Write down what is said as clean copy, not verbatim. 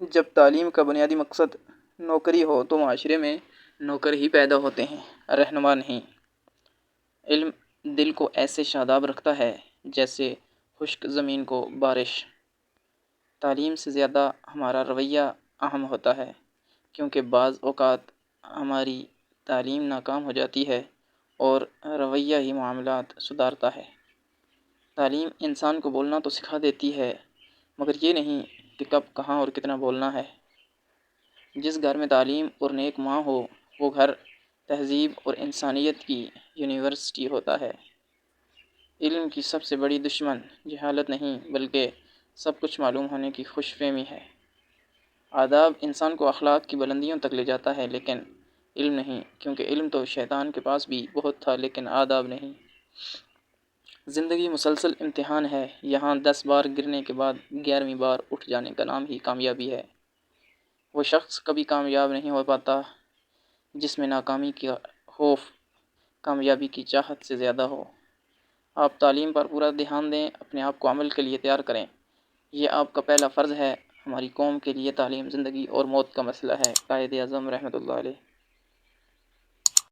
جب تعلیم کا بنیادی مقصد نوکری ہو تو معاشرے میں نوکر ہی پیدا ہوتے ہیں، رہنما نہیں۔ علم دل کو ایسے شاداب رکھتا ہے جیسے خشک زمین کو بارش۔ تعلیم سے زیادہ ہمارا رویہ اہم ہوتا ہے، کیونکہ بعض اوقات ہماری تعلیم ناکام ہو جاتی ہے اور رویہ ہی معاملات سدھارتا ہے۔ تعلیم انسان کو بولنا تو سکھا دیتی ہے، مگر یہ نہیں کہ کب، کہاں اور کتنا بولنا ہے۔ جس گھر میں تعلیم اور نیک ماں ہو، وہ گھر تہذیب اور انسانیت کی یونیورسٹی ہوتا ہے۔ علم کی سب سے بڑی دشمن جہالت نہیں، بلکہ سب کچھ معلوم ہونے کی خوش فہمی ہے۔ آداب انسان کو اخلاق کی بلندیوں تک لے جاتا ہے، لیکن علم نہیں، کیونکہ علم تو شیطان کے پاس بھی بہت تھا لیکن آداب نہیں۔ زندگی مسلسل امتحان ہے، یہاں 10 بار گرنے کے بعد 11ویں بار اٹھ جانے کا نام ہی کامیابی ہے۔ وہ شخص کبھی کامیاب نہیں ہو پاتا جس میں ناکامی کا خوف کامیابی کی چاہت سے زیادہ ہو۔ آپ تعلیم پر پورا دھیان دیں، اپنے آپ کو عمل کے لیے تیار کریں، یہ آپ کا پہلا فرض ہے۔ ہماری قوم کے لیے تعلیم زندگی اور موت کا مسئلہ ہے۔ قائد اعظم رحمۃ اللہ علیہ۔